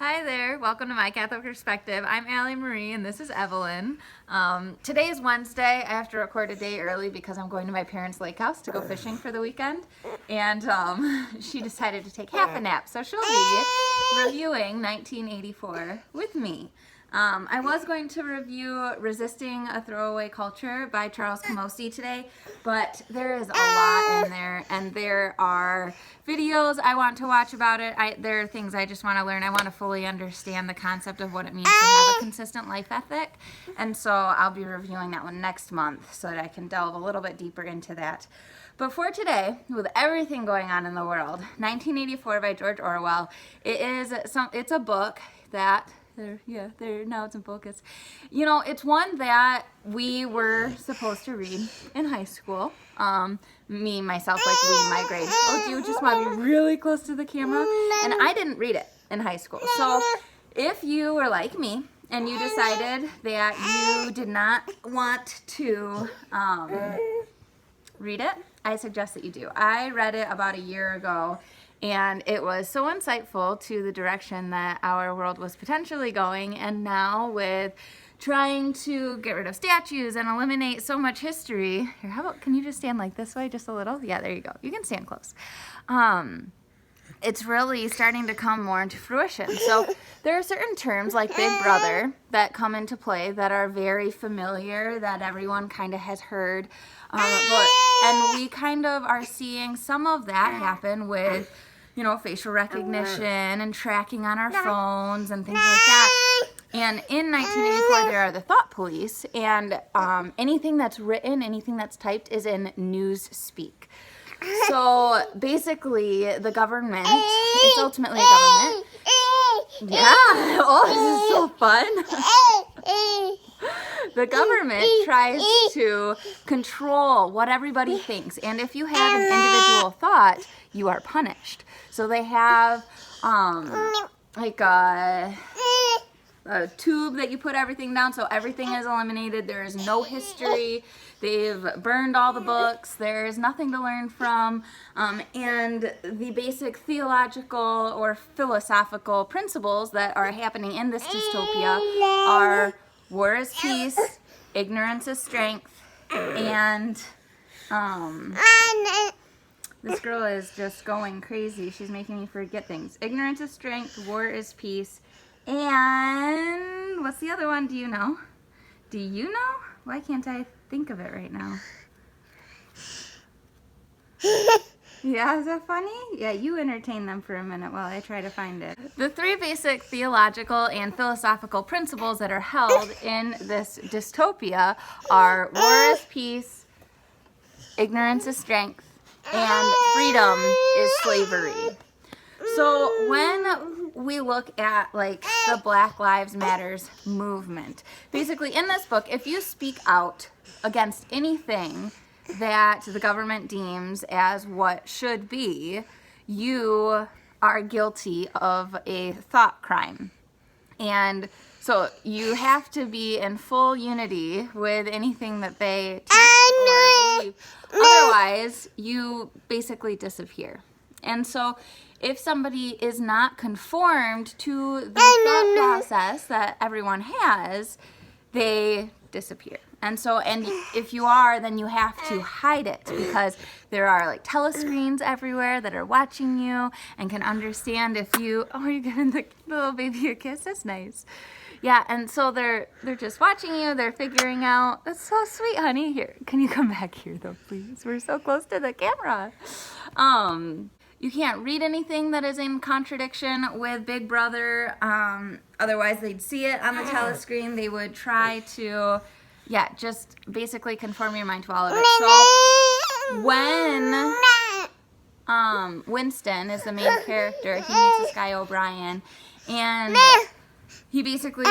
Hi there, welcome to My Catholic Perspective. I'm Allie Marie and this is Evelyn. Today is Wednesday. I have to record a day early because I'm going to my parents' lake house to go fishing for the weekend. And she decided to take half a nap, so she'll be reviewing 1984 with me. I was going to review Resisting a Throwaway Culture by Charles Camosy today, but there is a lot in there, and there are videos I want to watch about it. There are things I just want to learn. I want to fully understand the concept of what it means to have a consistent life ethic, and so I'll be reviewing that one next month so that I can delve a little bit deeper into that. But for today, with everything going on in the world, 1984 by George Orwell, it's a book that... now it's in focus. You know, it's one that we were supposed to read in high school. Me, myself, my grade. Oh, do you just want to be really close to the camera? And I didn't read it in high school. So if you were like me and you decided that you did not want to read it, I suggest that you do. I read it about a year ago. And it was so insightful to the direction that our world was potentially going. And now with trying to get rid of statues and eliminate so much history. Here, how about, can you just stand like this way just a little? Yeah, there you go. You can stand close. It's really starting to come more into fruition. So there are certain terms like Big Brother that come into play that are very familiar, that everyone kind of has heard. And we kind of are seeing some of that happen with facial recognition and tracking on our phones and things like that. And in 1984, there are the thought police, and anything that's written, anything that's typed is in news speak. So basically, the government, it's ultimately a government. Yeah, oh, this is so fun. The government tries to control what everybody thinks, and if you have an individual thought, you are punished. So they have like a tube that you put everything down, so everything is eliminated. There is no history. They've burned all the books. There is nothing to learn from. And the basic theological or philosophical principles that are happening in this dystopia are war is peace, ignorance is strength, and this girl is just going crazy. She's making me forget things. Ignorance is strength, war is peace, and what's the other one? Do you know? Do you know? Why can't I think of it right now? Yeah, is that funny? Yeah, you entertain them for a minute while I try to find it. The three basic theological and philosophical principles that are held in this dystopia are war is peace, ignorance is strength, and freedom is slavery. So when we look at like the Black Lives Matters movement, basically in this book, if you speak out against anything that the government deems as what should be, you are guilty of a thought crime. And so you have to be in full unity with anything that they teach or believe. Otherwise, you basically disappear. And so if somebody is not conformed to the thought process that everyone has, they disappear. And if you are, then you have to hide it, because there are like telescreens everywhere that are watching you and can understand if you, oh, you're giving the little baby a kiss? That's nice. Yeah, and so they're just watching you, they're figuring out, that's so sweet, honey. Here, can you come back here though, please? We're so close to the camera. You can't read anything that is in contradiction with Big Brother. Otherwise, they'd see it on the telescreen. They would try to, just basically conform your mind to all of it. So when Winston is the main character, he meets this guy O'Brien, and he basically,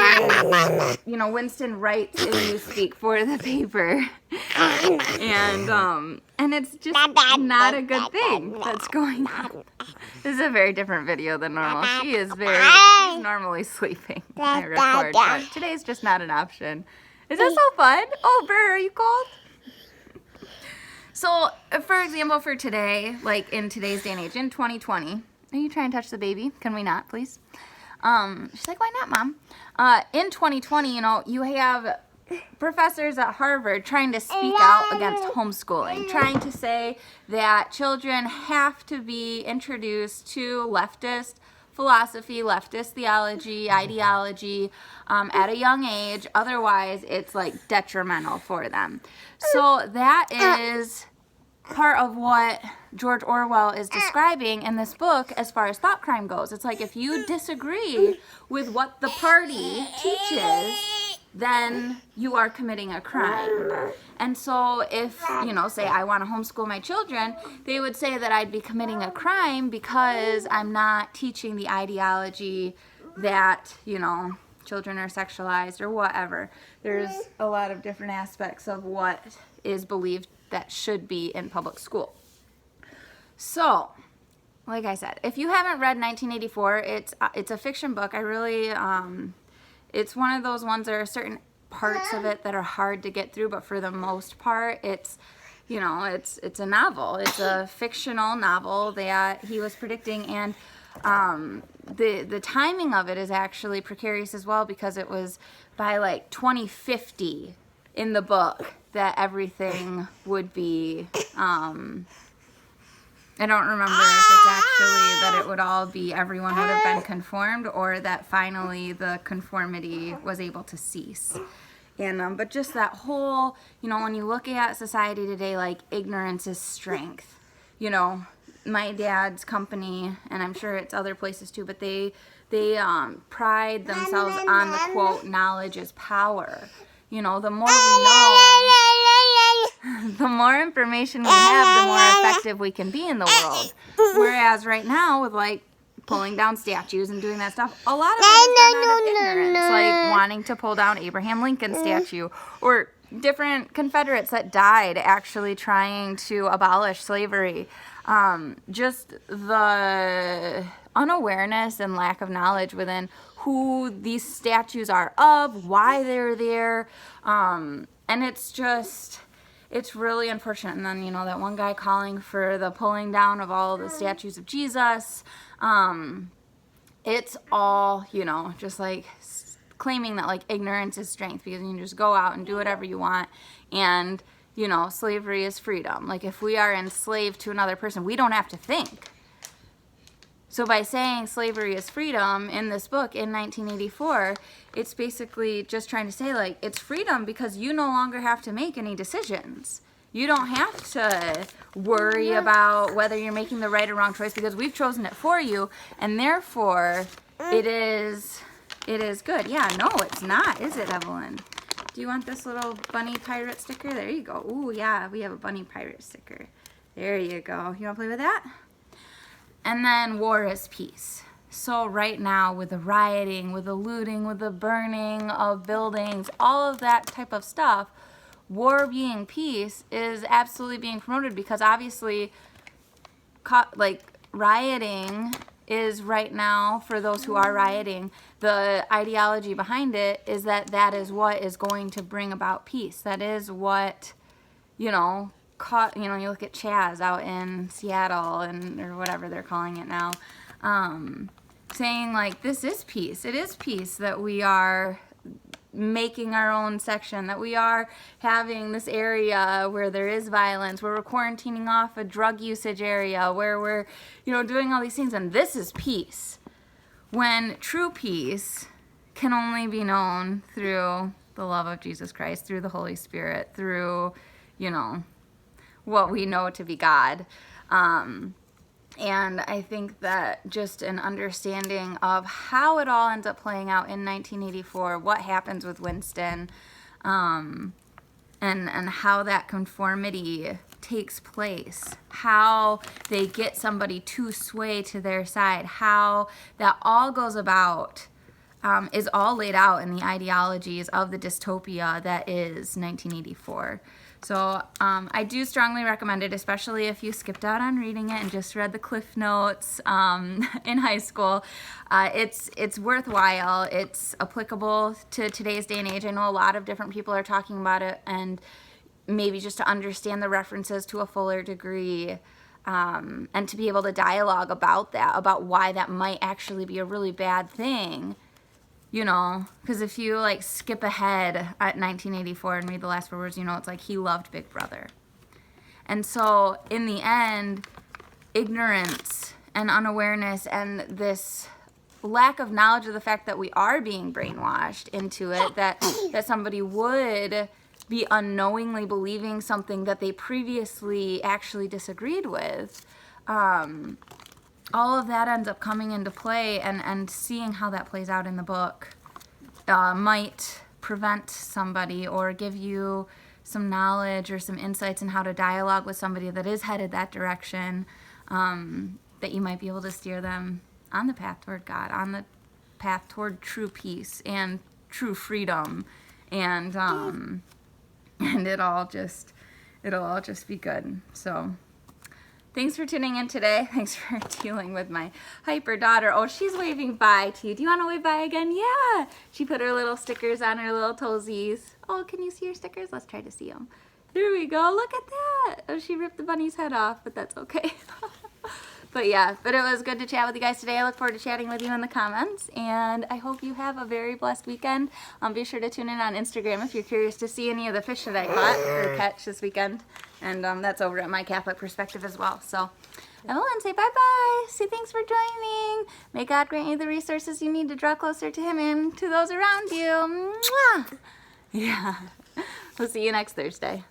Winston writes in newspeak for the paper, and it's just not a good thing that's going on. This is a very different video than normal. She's normally sleeping when I record, but today's just not an option. Is this so fun? Oh, Burr, are you cold? So, for example, for today, like in today's day and age, in 2020, are you trying to touch the baby? Can we not, please? She's like, why not, Mom? In 2020, you have professors at Harvard trying to speak out against homeschooling, trying to say that children have to be introduced to leftist philosophy, leftist theology, ideology at a young age. Otherwise, it's like detrimental for them. So that is part of what George Orwell is describing in this book as far as thought crime goes. It's like if you disagree with what the party teaches, then you are committing a crime. And so if, say I want to homeschool my children, they would say that I'd be committing a crime because I'm not teaching the ideology that, children are sexualized or whatever. There's a lot of different aspects of what is believed that should be in public school. So, like I said, if you haven't read 1984, it's a fiction book. I really, it's one of those ones, there are certain parts of it that are hard to get through, but for the most part, it's a novel. It's a fictional novel that he was predicting, and the timing of it is actually precarious as well, because it was by like 2050 in the book that everything would be, I don't remember if it's actually that it would all be, everyone would have been conformed, or that finally the conformity was able to cease. And but just that whole, when you look at society today, like ignorance is strength. My dad's company, and I'm sure it's other places too, but they pride themselves on the quote, knowledge is power. The more we know, the more information we have, the more effective we can be in the world. Whereas right now, with like pulling down statues and doing that stuff, a lot of it is done out of ignorance, like wanting to pull down Abraham Lincoln's statue, or different Confederates that died actually trying to abolish slavery. Just the unawareness and lack of knowledge within who these statues are of, why they're there, and it's really unfortunate. And then, that one guy calling for the pulling down of all the statues of Jesus, it's all, just like claiming that like ignorance is strength, because you can just go out and do whatever you want, and, slavery is freedom. Like if we are enslaved to another person, we don't have to think. So by saying slavery is freedom in this book in 1984, it's basically just trying to say, like, it's freedom because you no longer have to make any decisions. You don't have to worry about whether you're making the right or wrong choice, because we've chosen it for you, and therefore it is good. Yeah, no, it's not, is it, Evelyn? Do you want this little bunny pirate sticker? There you go. Ooh, yeah, we have a bunny pirate sticker. There you go. You want to play with that? And then war is peace. So right now, with the rioting, with the looting, with the burning of buildings, all of that type of stuff, war being peace is absolutely being promoted, because obviously, like, rioting is right now, for those who are rioting, the ideology behind it is that is what is going to bring about peace. That is what, you look at Chaz out in Seattle, or whatever they're calling it now, saying like, this is peace. It is peace that we are making our own section, that we are having this area where there is violence, where we're quarantining off a drug usage area, where we're, doing all these things, and this is peace. When true peace can only be known through the love of Jesus Christ, through the Holy Spirit, through, what we know to be God. And I think that just an understanding of how it all ends up playing out in 1984, what happens with Winston, and how that conformity takes place, how they get somebody to sway to their side, how that all goes about, is all laid out in the ideologies of the dystopia that is 1984. So I do strongly recommend it, especially if you skipped out on reading it and just read the Cliff Notes in high school. It's worthwhile. It's applicable to today's day and age. I know a lot of different people are talking about it, and maybe just to understand the references to a fuller degree, and to be able to dialogue about that, about why that might actually be a really bad thing, you know, because if you like skip ahead at 1984 and read the last 4 words, you know, it's like he loved Big Brother. And so in the end, ignorance and unawareness and this lack of knowledge of the fact that we are being brainwashed into it, that somebody would be unknowingly believing something that they previously actually disagreed with, all of that ends up coming into play, and seeing how that plays out in the book might prevent somebody or give you some knowledge or some insights in how to dialogue with somebody that is headed that direction, that you might be able to steer them on the path toward God, on the path toward true peace and true freedom, and it'll all just be good. So thanks for tuning in today. Thanks for dealing with my hyper daughter. Oh, she's waving bye to you. Do you want to wave bye again? Yeah. She put her little stickers on her little toesies. Oh, can you see your stickers? Let's try to see them. There we go. Look at that. Oh, she ripped the bunny's head off, but that's okay. But yeah, it was good to chat with you guys today. I look forward to chatting with you in the comments, and I hope you have a very blessed weekend. Be sure to tune in on Instagram if you're curious to see any of the fish that I caught or catch this weekend, and that's over at My Catholic Perspective as well. So Evelyn, say bye-bye. Say thanks for joining. May God grant you the resources you need to draw closer to Him and to those around you. Mwah! Yeah. We'll see you next Thursday.